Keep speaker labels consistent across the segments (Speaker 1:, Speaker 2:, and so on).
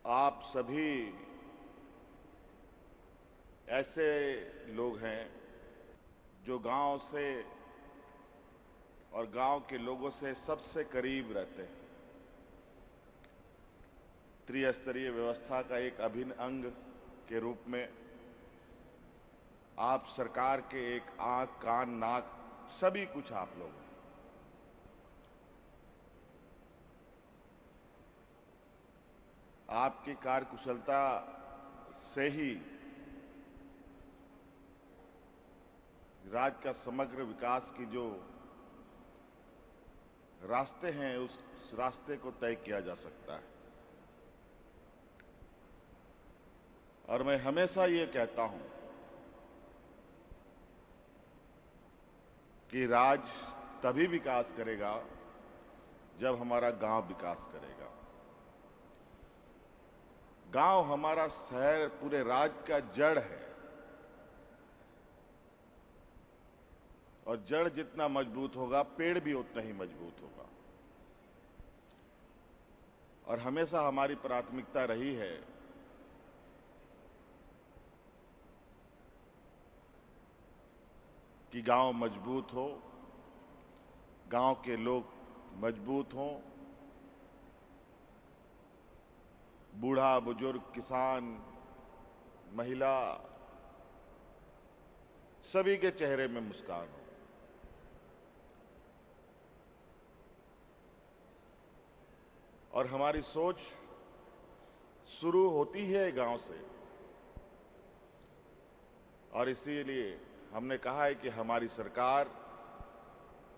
Speaker 1: आप सभी ऐसे लोग हैं जो गांव से और गांव के लोगों से सबसे करीब रहते हैं। त्रिस्तरीय व्यवस्था का एक अभिन्न अंग के रूप में आप सरकार के एक आंख, कान, नाक सभी कुछ आप लोग हैं। आपकी कार्यकुशलता से ही राज्य का समग्र विकास की जो रास्ते हैं उस रास्ते को तय किया जा सकता है। और मैं हमेशा ये कहता हूं कि राज्य तभी विकास करेगा जब हमारा गांव विकास करेगा। गांव हमारा शहर पूरे राज्य का जड़ है और जड़ जितना मजबूत होगा पेड़ भी उतना ही मजबूत होगा। और हमेशा हमारी प्राथमिकता रही है कि गांव मजबूत हो, गांव के लोग मजबूत हों, बूढ़ा, बुजुर्ग, किसान, महिला सभी के चेहरे में मुस्कान हो। और हमारी सोच शुरू होती है गांव से और इसीलिए हमने कहा है कि हमारी सरकार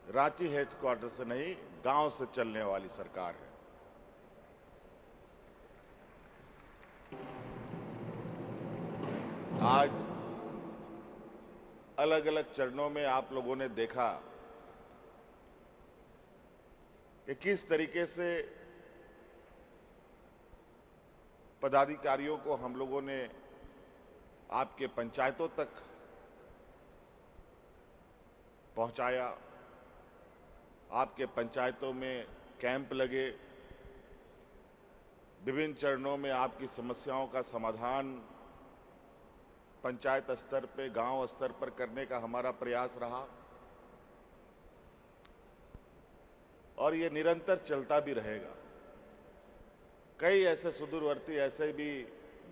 Speaker 1: रांची हेडक्वार्टर से नहीं गांव से चलने वाली सरकार है। आज अलग अलग चरणों में आप लोगों ने देखा कि किस तरीके से पदाधिकारियों को हम लोगों ने आपके पंचायतों तक पहुंचाया। आपके पंचायतों में कैंप लगे, विभिन्न चरणों में आपकी समस्याओं का समाधान पंचायत स्तर पे, गांव स्तर पर करने का हमारा प्रयास रहा और ये निरंतर चलता भी रहेगा। कई ऐसे सुदूरवर्ती ऐसे भी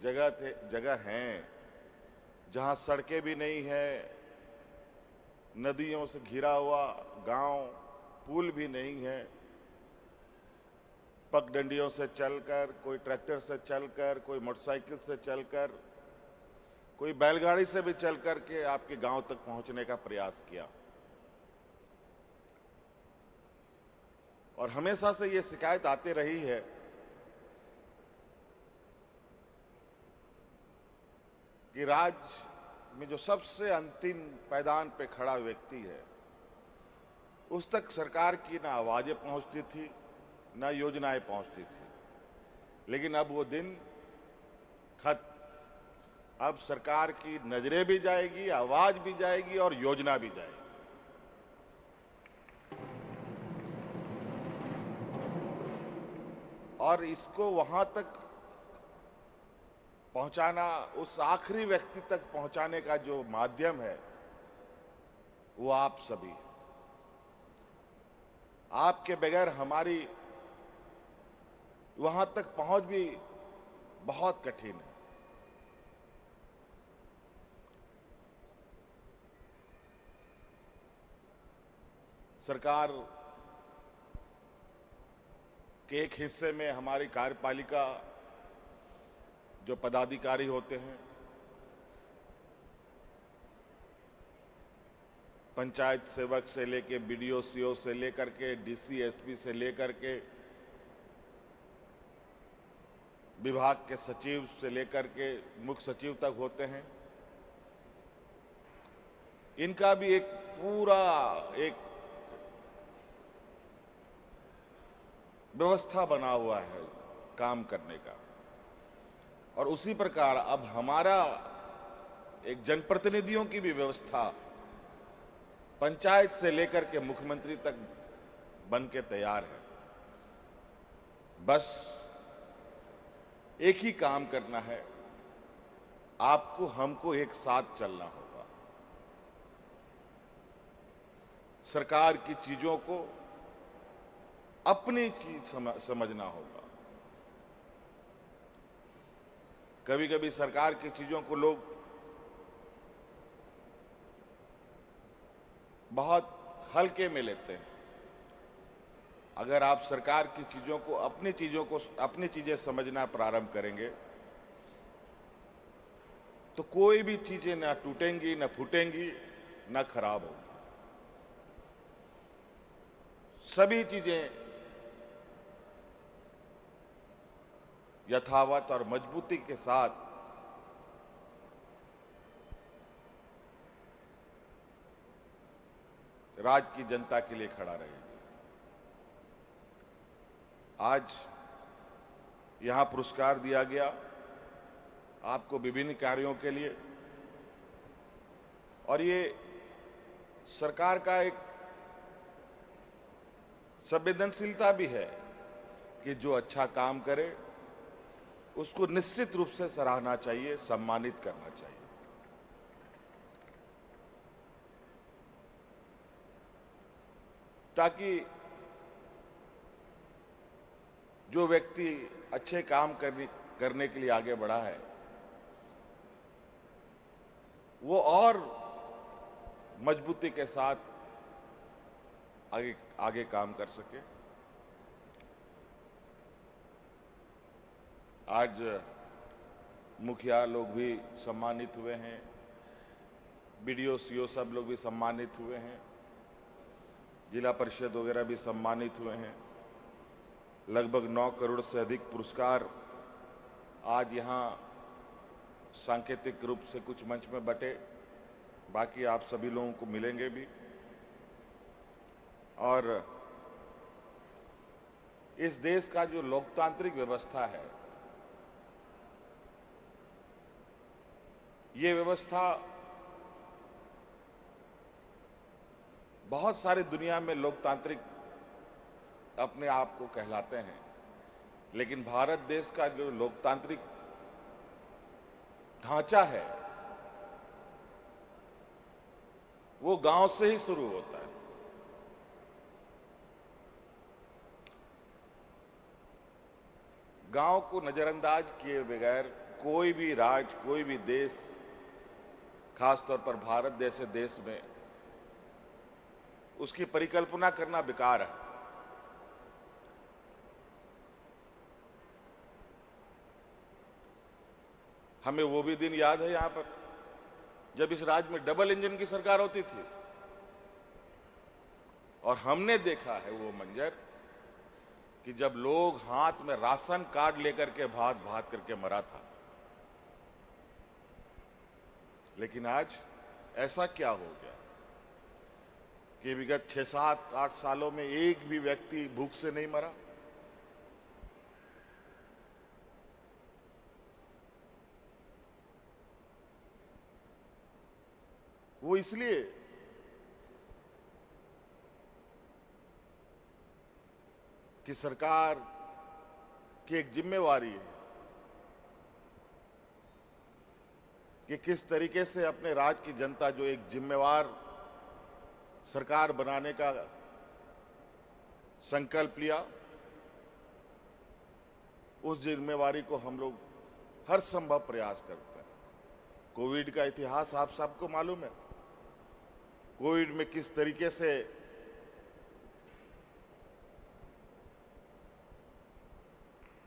Speaker 1: जगह हैं जहां सड़कें भी नहीं है, नदियों से घिरा हुआ गांव, पुल भी नहीं है। पगडंडियों से चलकर, कोई ट्रैक्टर से चलकर, कोई मोटरसाइकिल से चलकर, कोई बैलगाड़ी से भी चलकर के आपके गांव तक पहुंचने का प्रयास किया। और हमेशा से ये शिकायत आती रही है कि राज्य में जो सबसे अंतिम पायदान पे खड़ा व्यक्ति है उस तक सरकार की ना आवाजें पहुंचती थी, ना योजनाएं पहुंचती थी। लेकिन अब वो दिन खत्म। अब सरकार की नजरें भी जाएगी, आवाज भी जाएगी और योजना भी जाएगी। और इसको वहां तक पहुंचाना, उस आखिरी व्यक्ति तक पहुंचाने का जो माध्यम है वो आप सभी। आपके बगैर हमारी वहां तक पहुंच भी बहुत कठिन है। सरकार के एक हिस्से में हमारी कार्यपालिका जो पदाधिकारी होते हैं, पंचायत सेवक से लेके बीडीओ, सीओ से लेकर के डीसी, एसपी से लेकर के विभाग के सचिव से लेकर के मुख्य सचिव तक होते हैं। इनका भी एक पूरा एक व्यवस्था बना हुआ है काम करने का। और उसी प्रकार अब हमारा एक जनप्रतिनिधियों की भी व्यवस्था पंचायत से लेकर के मुख्यमंत्री तक बन के तैयार है। बस एक ही काम करना है, आपको हमको एक साथ चलना होगा। सरकार की चीजों को अपनी चीज समझना होगा। कभी कभी सरकार की चीजों को लोग बहुत हल्के में लेते हैं। अगर आप सरकार की चीजों को अपनी चीजें समझना प्रारंभ करेंगे तो कोई भी चीजें ना टूटेंगी, ना फूटेंगी, ना खराब होंगी। सभी चीजें यथावत और मजबूती के साथ राज्य की जनता के लिए खड़ा रहेगी। आज यहां पुरस्कार दिया गया आपको विभिन्न कार्यों के लिए, और ये सरकार का एक संवेदनशीलता भी है कि जो अच्छा काम करे उसको निश्चित रूप से सराहना चाहिए, सम्मानित करना चाहिए। ताकि जो व्यक्ति अच्छे काम करने के लिए आगे बढ़ा है वो और मजबूती के साथ आगे काम कर सके। आज मुखिया लोग भी सम्मानित हुए हैं, बीडीओ सीओ सब लोग भी सम्मानित हुए हैं, जिला परिषद वगैरह भी सम्मानित हुए हैं। लगभग 9 करोड़ से अधिक पुरस्कार आज यहाँ सांकेतिक रूप से कुछ मंच में बटे, बाकी आप सभी लोगों को मिलेंगे भी। और इस देश का जो लोकतांत्रिक व्यवस्था है, ये व्यवस्था बहुत सारी दुनिया में लोकतांत्रिक अपने आप को कहलाते हैं, लेकिन भारत देश का जो लोकतांत्रिक ढांचा है वो गांव से ही शुरू होता है। गांव को नजरअंदाज किए बगैर कोई भी राज्य, कोई भी देश, खासतौर पर भारत जैसे देश में उसकी परिकल्पना करना बेकार है। हमें वो भी दिन याद है यहां पर जब इस राज्य में डबल इंजन की सरकार होती थी, और हमने देखा है वो मंजर कि जब लोग हाथ में राशन कार्ड लेकर के भाग भाग करके मरा था। लेकिन आज ऐसा क्या हो गया कि विगत 6, 7, 8 सालों में एक भी व्यक्ति भूख से नहीं मरा। वो इसलिए कि सरकार की एक जिम्मेवारी है कि किस तरीके से अपने राज्य की जनता जो एक जिम्मेवार सरकार बनाने का संकल्प लिया, उस जिम्मेवारी को हम लोग हर संभव प्रयास करते हैं। कोविड का इतिहास आप सबको मालूम है। कोविड में किस तरीके से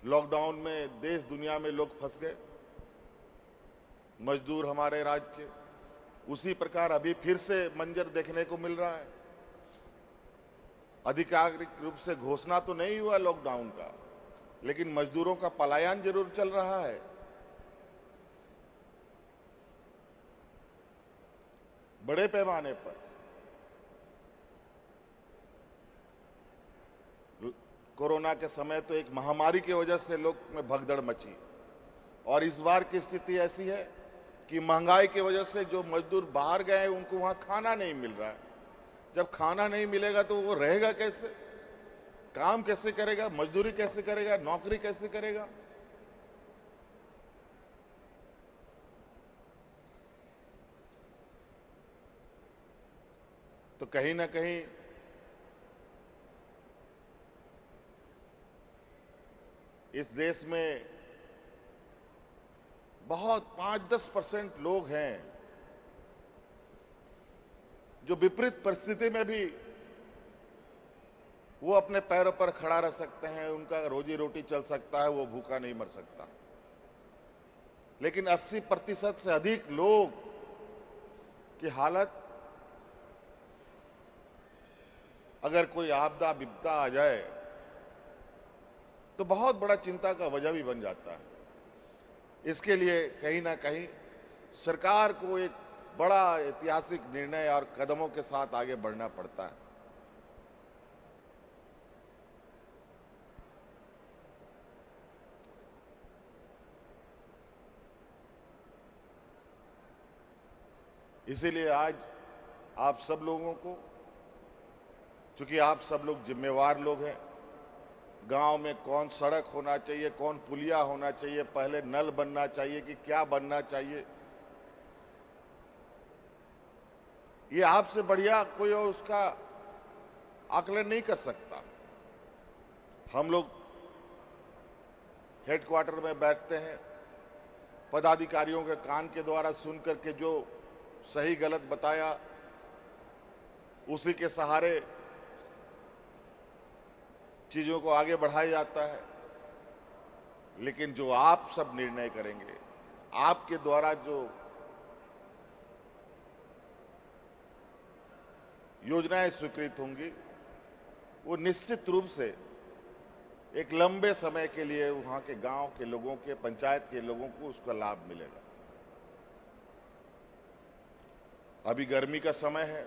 Speaker 1: लॉकडाउन में देश दुनिया में लोग फंस गए, मजदूर हमारे राज्य के। उसी प्रकार अभी फिर से मंजर देखने को मिल रहा है। आधिकारिक रूप से घोषणा तो नहीं हुआ लॉकडाउन का, लेकिन मजदूरों का पलायन जरूर चल रहा है। बड़े पैमाने पर कोरोना के समय तो एक महामारी की वजह से लोग में भगदड़ मची, और इस बार की स्थिति ऐसी है कि महंगाई की वजह से जो मजदूर बाहर गए उनको वहां खाना नहीं मिल रहा है। जब खाना नहीं मिलेगा तो वो रहेगा कैसे, काम कैसे करेगा, मजदूरी कैसे करेगा, नौकरी कैसे करेगा। तो कहीं ना कहीं इस देश में बहुत 5-10% लोग हैं जो विपरीत परिस्थिति में भी वो अपने पैरों पर खड़ा रह सकते हैं, उनका रोजी रोटी चल सकता है, वो भूखा नहीं मर सकता। लेकिन 80% से अधिक लोग की हालत, अगर कोई आपदा विपदा आ जाए तो बहुत बड़ा चिंता का वजह भी बन जाता है। इसके लिए कहीं ना कहीं सरकार को एक बड़ा ऐतिहासिक निर्णय और कदमों के साथ आगे बढ़ना पड़ता है। इसीलिए आज आप सब लोगों को, चूंकि आप सब लोग जिम्मेवार लोग हैं, गांव में कौन सड़क होना चाहिए, कौन पुलिया होना चाहिए, पहले नल बनना चाहिए कि क्या बनना चाहिए, ये आपसे बढ़िया कोई और उसका आकलन नहीं कर सकता। हम लोग हेडक्वार्टर में बैठते हैं, पदाधिकारियों के कान के द्वारा सुन करके जो सही गलत बताया उसी के सहारे चीजों को आगे बढ़ाया जाता है। लेकिन जो आप सब निर्णय करेंगे, आपके द्वारा जो योजनाएं स्वीकृत होंगी, वो निश्चित रूप से एक लंबे समय के लिए वहां के गांव के लोगों के, पंचायत के लोगों को उसका लाभ मिलेगा। अभी गर्मी का समय है,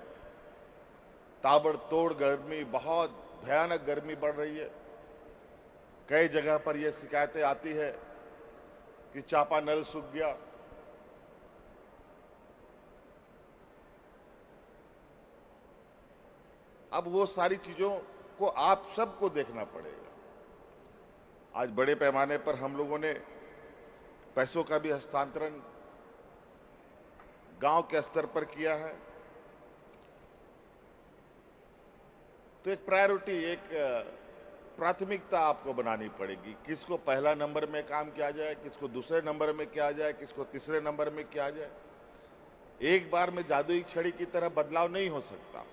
Speaker 1: ताबड़तोड़ गर्मी, बहुत भयानक गर्मी बढ़ रही है। कई जगह पर यह शिकायतें आती है कि चापानल सूख गया। अब वो सारी चीजों को आप सबको देखना पड़ेगा। आज बड़े पैमाने पर हम लोगों ने पैसों का भी हस्तांतरण गांव के स्तर पर किया है। तो एक प्रायोरिटी, एक प्राथमिकता आपको बनानी पड़ेगी। किसको पहला नंबर में काम किया जाए, किसको दूसरे नंबर में किया जाए, किसको तीसरे नंबर में किया जाए। एक बार में जादुई छड़ी की तरह बदलाव नहीं हो सकता।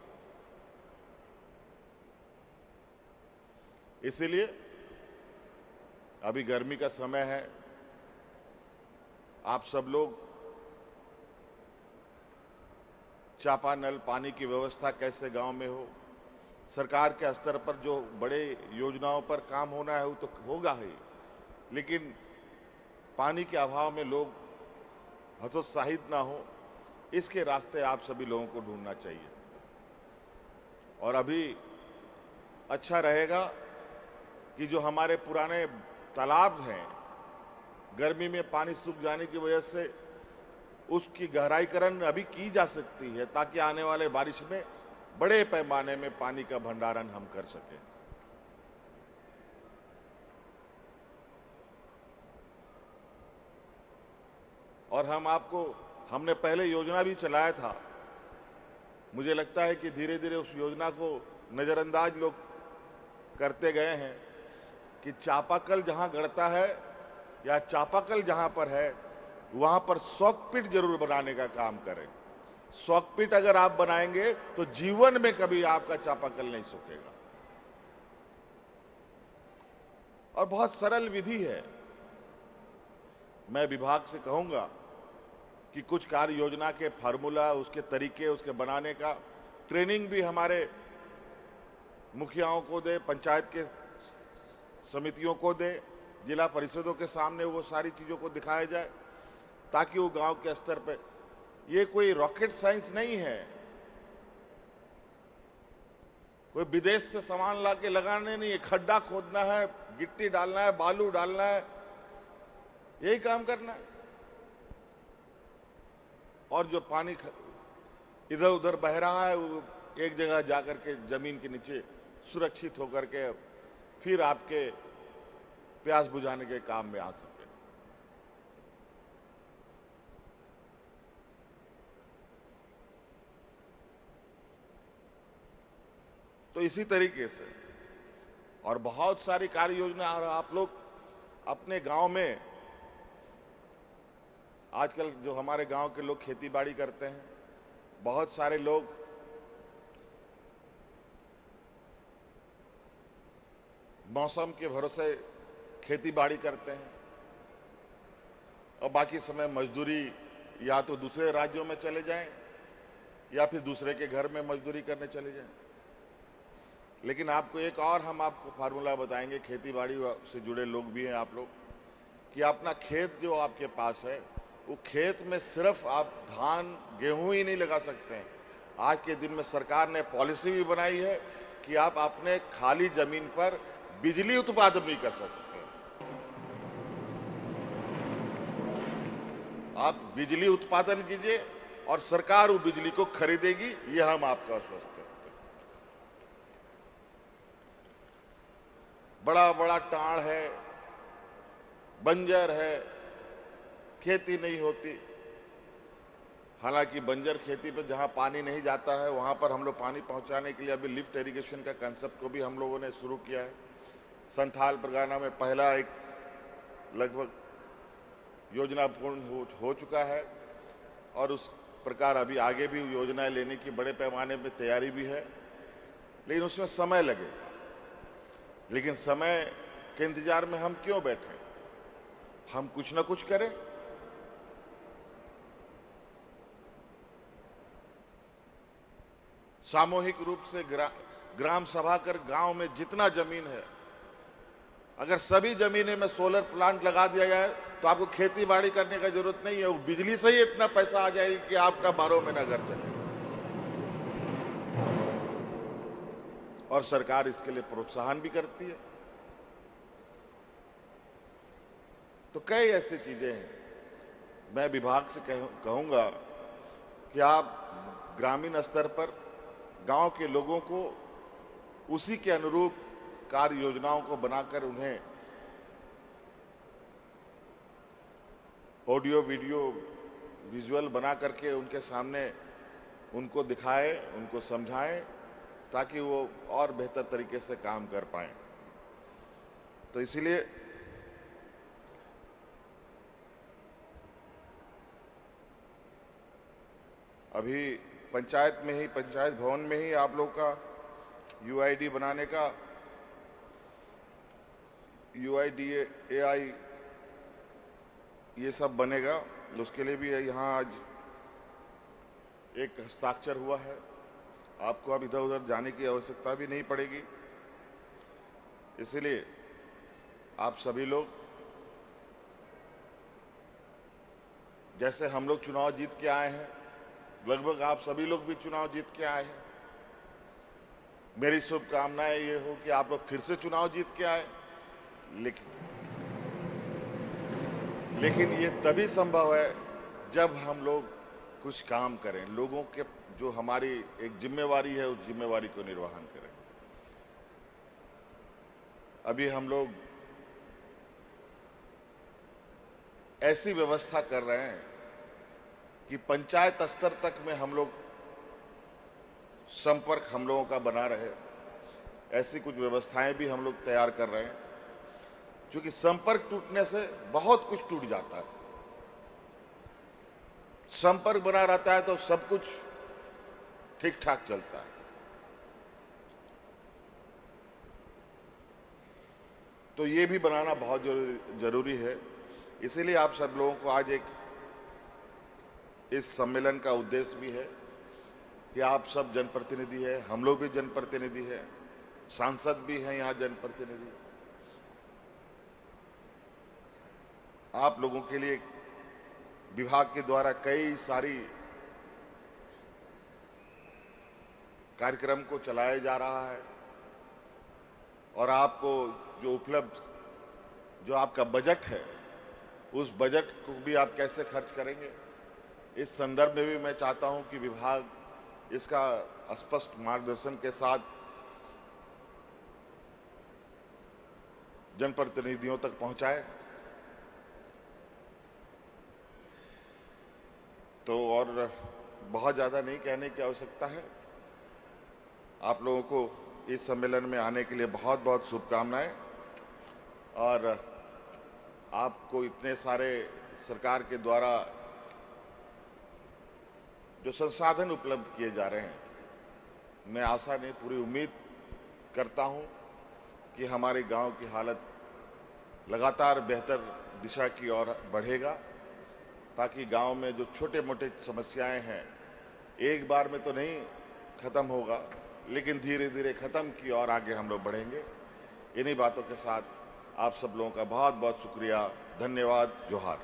Speaker 1: इसीलिए अभी गर्मी का समय है, आप सब लोग चापानल, पानी की व्यवस्था कैसे गांव में हो, सरकार के स्तर पर जो बड़े योजनाओं पर काम होना है वो तो होगा ही, लेकिन पानी के अभाव में लोग हतोत्साहित ना हो, इसके रास्ते आप सभी लोगों को ढूंढना चाहिए। और अभी अच्छा रहेगा कि जो हमारे पुराने तालाब हैं, गर्मी में पानी सूख जाने की वजह से उसकी गहराईकरण अभी की जा सकती है, ताकि आने वाले बारिश में बड़े पैमाने में पानी का भंडारण हम कर सकें। और हमने पहले योजना भी चलाया था। मुझे लगता है कि धीरे धीरे उस योजना को नजरअंदाज लोग करते गए हैं कि चापाकल जहां गड़ता है या चापाकल जहां पर है वहां पर सॉकपिट जरूर बनाने का काम करें। सॉकपिट अगर आप बनाएंगे तो जीवन में कभी आपका चापाकल नहीं सूखेगा। और बहुत सरल विधि है। मैं विभाग से कहूंगा कि कुछ कार्य योजना के फार्मूला, उसके तरीके, उसके बनाने का ट्रेनिंग भी हमारे मुखियाओं को दे, पंचायत के समितियों को दे, जिला परिषदों के सामने वो सारी चीजों को दिखाया जाए, ताकि वो गांव के स्तर पे, ये कोई रॉकेट साइंस नहीं है, कोई विदेश से सामान लाके लगाने नहीं है। खड्डा खोदना है, गिट्टी डालना है, बालू डालना है, यही काम करना है। और जो पानी इधर उधर बह रहा है वो एक जगह जाकर के जमीन के नीचे सुरक्षित होकर के फिर आपके प्यास बुझाने के काम में आ सके। तो इसी तरीके से और बहुत सारी कार्य योजना, और आप लोग अपने गांव में आजकल जो हमारे गांव के लोग खेती बाड़ी करते हैं, बहुत सारे लोग मौसम के भरोसे खेती बाड़ी करते हैं और बाकी समय मजदूरी या तो दूसरे राज्यों में चले जाएं या फिर दूसरे के घर में मजदूरी करने चले जाएं। लेकिन आपको एक और हम आपको फार्मूला बताएंगे, खेती बाड़ी से जुड़े लोग भी हैं आप लोग, कि अपना खेत जो आपके पास है वो खेत में सिर्फ आप धान गेहूं ही नहीं लगा सकते हैं। आज के दिन में सरकार ने पॉलिसी भी बनाई है कि आप अपने खाली जमीन पर बिजली उत्पादन भी कर सकते हैं। आप बिजली उत्पादन कीजिए और सरकार वो बिजली को खरीदेगी, ये हम आपको आश्वस्त करते हैं। बड़ा बड़ा टाड़ है, बंजर है, खेती नहीं होती। हालांकि बंजर खेती पर जहां पानी नहीं जाता है वहां पर हम लोग पानी पहुंचाने के लिए अभी लिफ्ट इरिगेशन का कंसेप्ट को भी हम लोगों ने शुरू किया है। संथाल परगना में पहला एक लगभग योजना पूर्ण हो चुका है और उस प्रकार अभी आगे भी योजनाएं लेने की बड़े पैमाने में तैयारी भी है, लेकिन उसमें समय लगेगा। लेकिन समय के इंतजार में हम क्यों बैठे, हम कुछ ना कुछ करें। सामूहिक रूप से ग्राम सभा कर गांव में जितना जमीन है, अगर सभी जमीनें में सोलर प्लांट लगा दिया जाए तो आपको खेती बाड़ी करने का जरूरत नहीं है। वो बिजली से ही इतना पैसा आ जाएगी कि आपका 12 महीना घर चले। और सरकार इसके लिए प्रोत्साहन भी करती है। तो कई ऐसी चीजें हैं। मैं विभाग से कहूंगा कि आप ग्रामीण स्तर पर गांव के लोगों को उसी के अनुरूप कार्य योजनाओं को बनाकर उन्हें ऑडियो वीडियो विजुअल बना करके उनके सामने उनको दिखाएं, उनको समझाएं, ताकि वो और बेहतर तरीके से काम कर पाएं। तो इसलिए अभी पंचायत में ही, पंचायत भवन में ही आप लोग का यूआईडी बनाने का, UIDAI ये सब बनेगा। उसके लिए भी यहाँ आज एक हस्ताक्षर हुआ है। आपको अब इधर उधर जाने की आवश्यकता भी नहीं पड़ेगी। इसलिए आप सभी लोग, जैसे हम लोग चुनाव जीत के आए हैं, लगभग आप सभी लोग भी चुनाव जीत के आए हैं। मेरी शुभकामनाएं ये हो कि आप लोग फिर से चुनाव जीत के आए। लेकिन ये तभी संभव है जब हम लोग कुछ काम करें, लोगों के जो हमारी एक जिम्मेवारी है उस जिम्मेवारी को निर्वहन करें। अभी हम लोग ऐसी व्यवस्था कर रहे हैं कि पंचायत स्तर तक में हम लोग संपर्क हम लोगों का बना रहे। ऐसी कुछ व्यवस्थाएं भी हम लोग तैयार कर रहे हैं, क्योंकि संपर्क टूटने से बहुत कुछ टूट जाता है। संपर्क बना रहता है तो सब कुछ ठीक ठाक चलता है। तो ये भी बनाना बहुत जरूरी है। इसीलिए आप सब लोगों को आज इस सम्मेलन का उद्देश्य भी है कि आप सब जनप्रतिनिधि हैं, हम लोग भी जनप्रतिनिधि हैं, सांसद भी हैं यहाँ जनप्रतिनिधि। आप लोगों के लिए विभाग के द्वारा कई सारी कार्यक्रम को चलाया जा रहा है और आपको जो उपलब्ध जो आपका बजट है उस बजट को भी आप कैसे खर्च करेंगे, इस संदर्भ में भी मैं चाहता हूं कि विभाग इसका स्पष्ट मार्गदर्शन के साथ जनप्रतिनिधियों तक पहुंचाए। तो और बहुत ज़्यादा नहीं कहने की आवश्यकता है। आप लोगों को इस सम्मेलन में आने के लिए बहुत बहुत शुभकामनाएं। और आपको इतने सारे सरकार के द्वारा जो संसाधन उपलब्ध किए जा रहे हैं, मैं आशा नहीं पूरी उम्मीद करता हूं कि हमारे गांव की हालत लगातार बेहतर दिशा की ओर बढ़ेगा, ताकि गांव में जो छोटे मोटे समस्याएं हैं एक बार में तो नहीं खत्म होगा, लेकिन धीरे धीरे खत्म की ओर आगे हम लोग बढ़ेंगे। इन्हीं बातों के साथ आप सब लोगों का बहुत बहुत शुक्रिया, धन्यवाद, जोहार।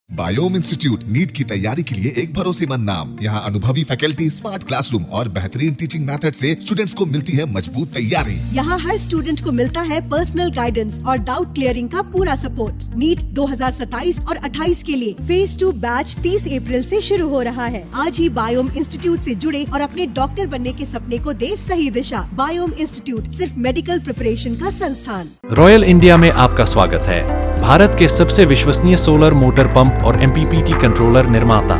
Speaker 2: बायोम इंस्टीट्यूट नीट की तैयारी के लिए एक भरोसेमंद नाम। यहाँ अनुभवी फैकल्टी, स्मार्ट क्लासरूम और बेहतरीन टीचिंग मेथड से स्टूडेंट्स को मिलती है मजबूत तैयारी।
Speaker 3: यहाँ हर स्टूडेंट को मिलता है पर्सनल गाइडेंस और डाउट क्लियरिंग का पूरा सपोर्ट। नीट 2027 और 28 के लिए फेज 2 बैच 30 अप्रैल से शुरू हो रहा है। आज ही बायोम इंस्टीट्यूट से जुड़े और अपने डॉक्टर बनने के सपने को दे सही दिशा। बायोम इंस्टीट्यूट सिर्फ मेडिकल प्रिपरेशन का संस्थान।
Speaker 4: रॉयल इंडिया में आपका स्वागत है। भारत के सबसे विश्वसनीय सोलर मोटर पंप और MPPT कंट्रोलर निर्माता।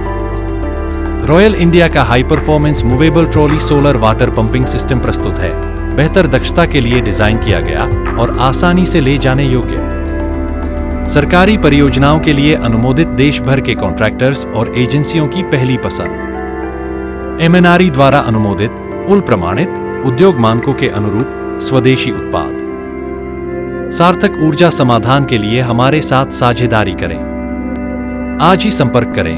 Speaker 4: रॉयल इंडिया का high performance movable trolley solar water pumping system प्रस्तुत है। बेहतर दक्षता के लिए डिजाइन किया गया और आसानी से ले जाने योग्य। सरकारी परियोजनाओं के लिए अनुमोदित देश भर के कॉन्ट्रैक्टर्स और एजेंसियों की पहली पसंद। MNRE द्वारा अनुमोदित, उल प्रमाणित, उद्योग मानकों के अनुरूप स्वदेशी उत्पाद। सार्थक ऊर्जा समाधान के लिए हमारे साथ साझेदारी करें। आज ही संपर्क करें।